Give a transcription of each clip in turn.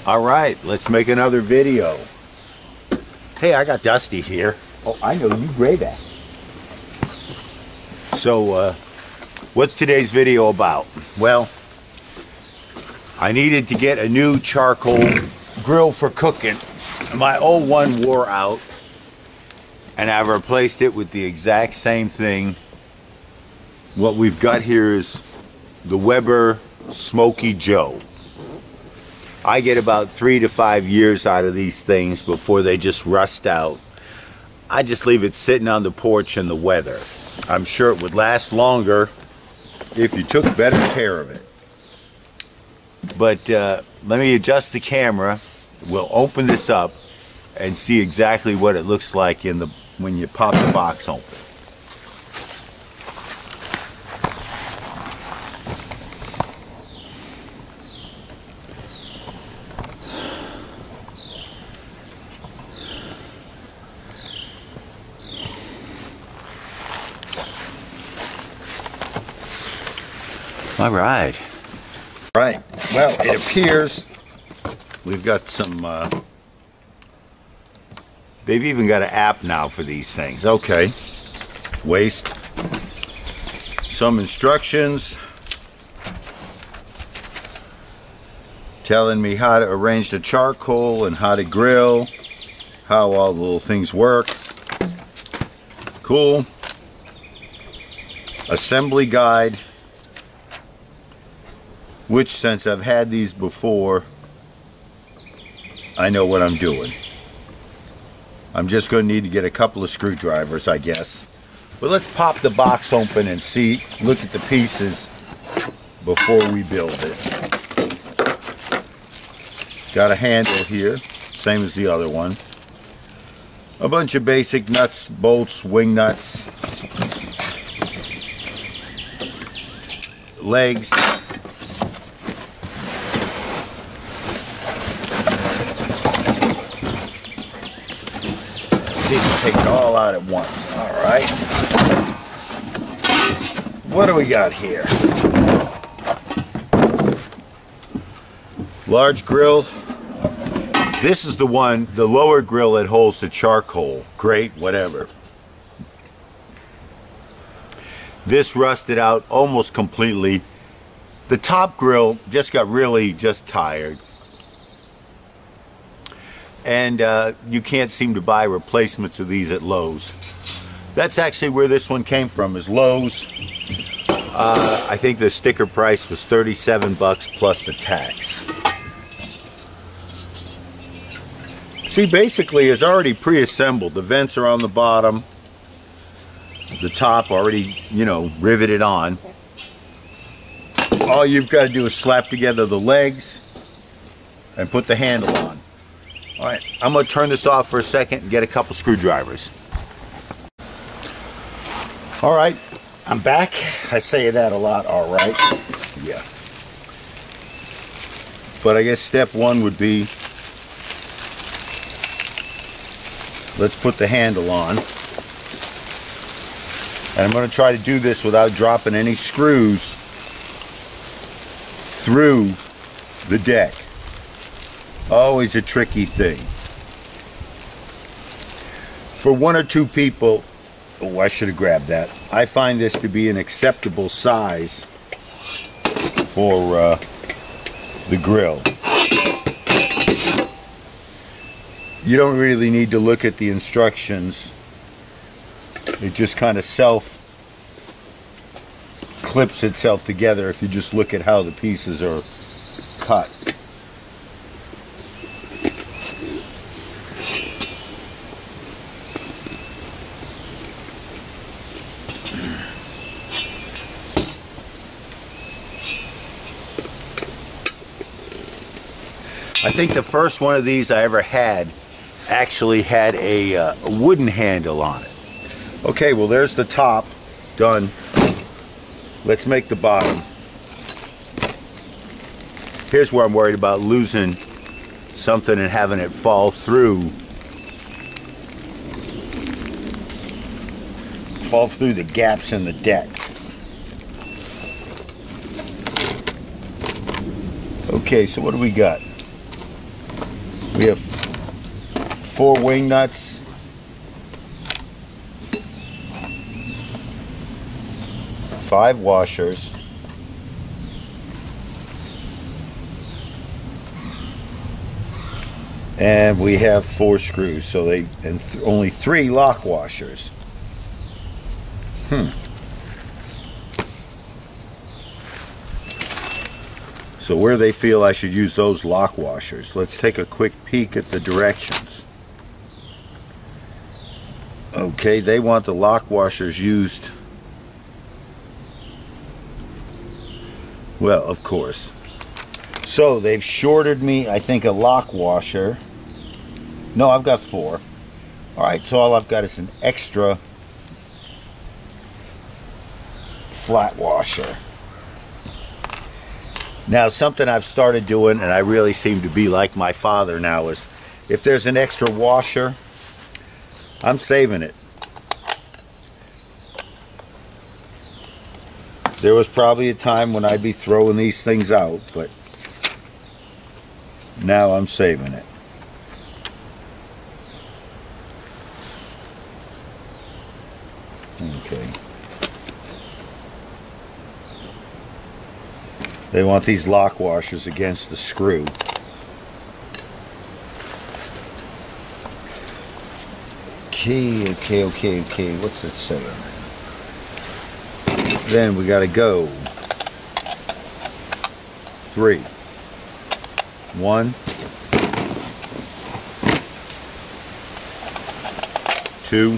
All right, let's make another video. Hey, I got Dusty here. Oh, I know you, Grayback. So, what's today's video about? Well, I needed to get a new charcoal grill for cooking. My old one wore out, and I've replaced it with the exact same thing. What we've got here is the Weber Smoky Joe. I get about 3 to 5 years out of these things before they just rust out. I just leave it sitting on the porch in the weather. I'm sure it would last longer if you took better care of it. But let me adjust the camera. We'll open this up and see exactly what it looks like when you pop the box open. All right. Well, it appears we've got some, they've even got an app now for these things. Okay. Waste. Some instructions telling me how to arrange the charcoal and how to grill, how all the little things work. Cool. Assembly guide. Which, since I've had these before, I know what I'm doing. I'm just going to need to get a couple of screwdrivers, I guess. But let's pop the box open and look at the pieces before we build it. Got a handle here, same as the other one. A bunch of basic nuts, bolts, wing nuts, legs. Take it all out at once. All right. What do we got here? Large grill. This is the one, the lower grill that holds the charcoal. Great, whatever. This rusted out almost completely. The top grill just got really tired. And you can't seem to buy replacements of these at Lowe's. That's actually where this one came from, is Lowe's. I think the sticker price was 37 bucks plus the tax. See, basically it's already pre-assembled. The vents are on the bottom. The top already, riveted on. All you've got to do is slap together the legs and put the handle on. Alright, I'm going to turn this off for a second and get a couple screwdrivers. Alright, I'm back. I say that a lot, alright. Yeah. But I guess step one would be, let's put the handle on. And I'm going to try to do this without dropping any screws through the deck. Always a tricky thing. For 1 or 2 people, oh, I should have grabbed that. I find this to be an acceptable size for the grill. You don't really need to look at the instructions. It just kind of clips itself together if you just look at how the pieces are cut. I think the first one of these I ever had actually had a wooden handle on it. Okay, well there's the top done. Let's make the bottom. Here's where I'm worried about losing something and having it fall through the gaps in the deck. Okay, so what do we got? We have 4 wing nuts. Five washers. And we have 4 screws, so only 3 lock washers. So where they feel I should use those lock washers. Let's take a quick peek at the directions. Okay, they want the lock washers used. Well, of course. So they've shorted me, I think, a lock washer. No, I've got 4. Alright, so all I've got is an extra flat washer. Now, something I've started doing, and I really seem to be like my father now, is if there's an extra washer, I'm saving it. There was probably a time when I'd be throwing these things out, but now I'm saving it. Okay. They want these lock washers against the screw. Okay. What's it saying? Then we gotta go. 3. 1. 2.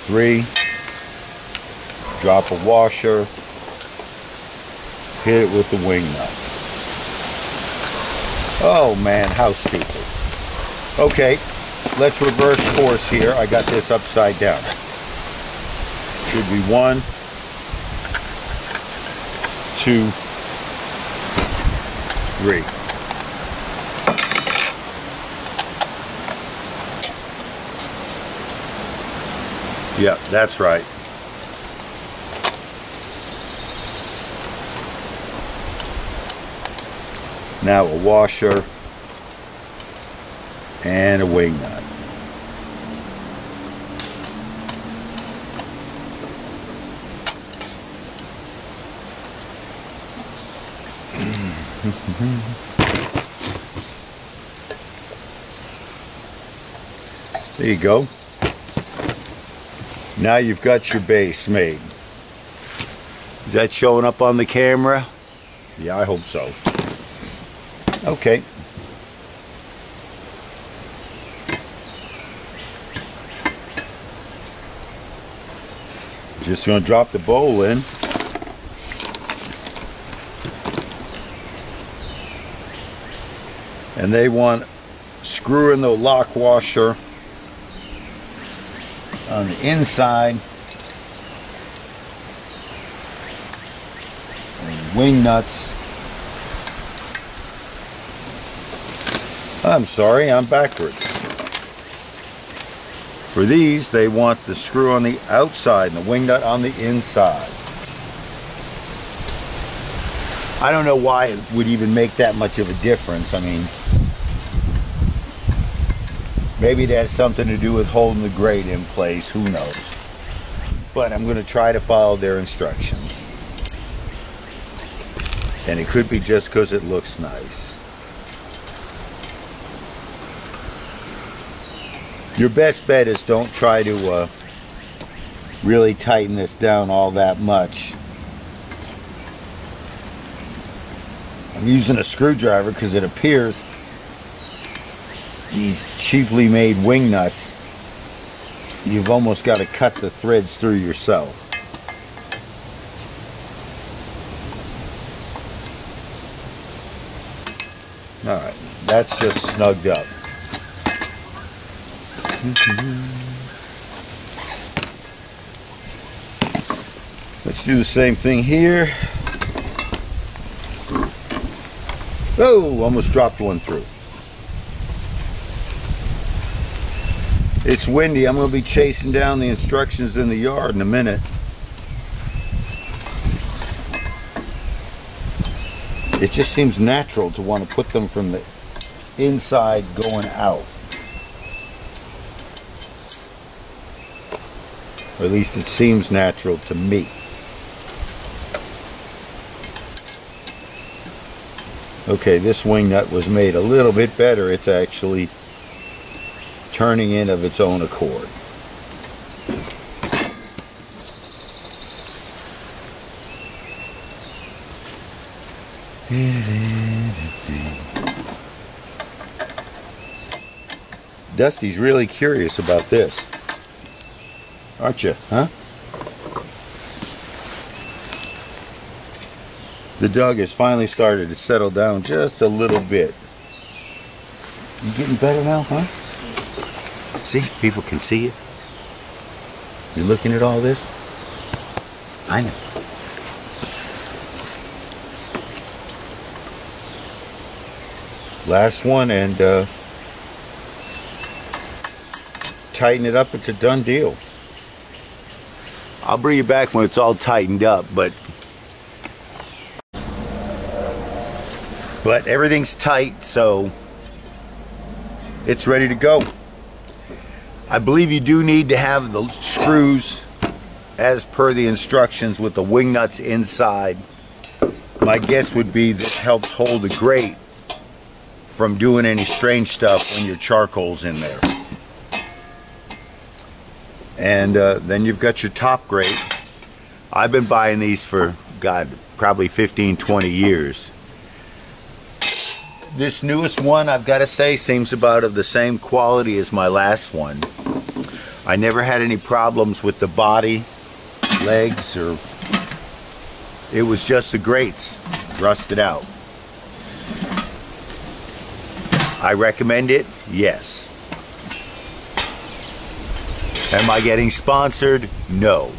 3. Drop a washer. Hit it with the wing nut. Oh man, how stupid. Okay, let's reverse course here. I got this upside down. Should be 1, 2, 3. Yep, that's right. Now a washer and a wing nut. There you go. Now you've got your base made. Is that showing up on the camera? Yeah, I hope so. Okay. Just going to drop the bowl in. And they want screw in the lock washer on the inside. And wing nuts. I'm sorry, I'm backwards. For these, they want the screw on the outside and the wing nut on the inside. I don't know why it would even make that much of a difference. I mean, maybe it has something to do with holding the grate in place, who knows. But I'm going to try to follow their instructions. And it could be just because it looks nice. Your best bet is don't try to really tighten this down all that much. I'm using a screwdriver because it appears these cheaply made wing nuts, you've almost got to cut the threads through yourself. Alright, that's just snugged up. Let's do the same thing here. Oh, almost dropped one through. It's windy. I'm going to be chasing down the instructions in the yard in a minute. It just seems natural to want to put them from the inside going out. Or at least it seems natural to me. Okay, this wing nut was made a little bit better. It's actually turning in of its own accord. Dusty's really curious about this, aren't you, huh? The dog has finally started to settle down just a little bit. You getting better now, huh? See, people can see you. You looking at all this? I know. Last one, and tighten it up. It's a done deal. I'll bring you back when it's all tightened up, but everything's tight, so it's ready to go. I believe you do need to have the screws as per the instructions with the wing nuts inside. My guess would be this helps hold the grate from doing any strange stuff when your charcoal's in there. And then you've got your top grate. I've been buying these for, God, probably 15-20 years. This newest one, I've got to say, seems about of the same quality as my last one. I never had any problems with the body, legs, or it was just the grates rusted out. I recommend it, yes. Am I getting sponsored? No.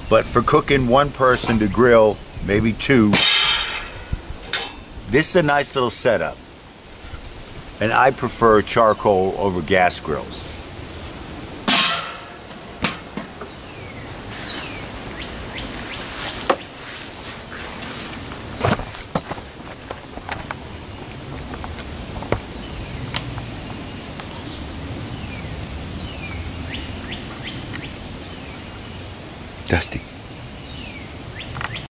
But for cooking one person to grill, maybe two, this is a nice little setup. And I prefer charcoal over gas grills. Dusty.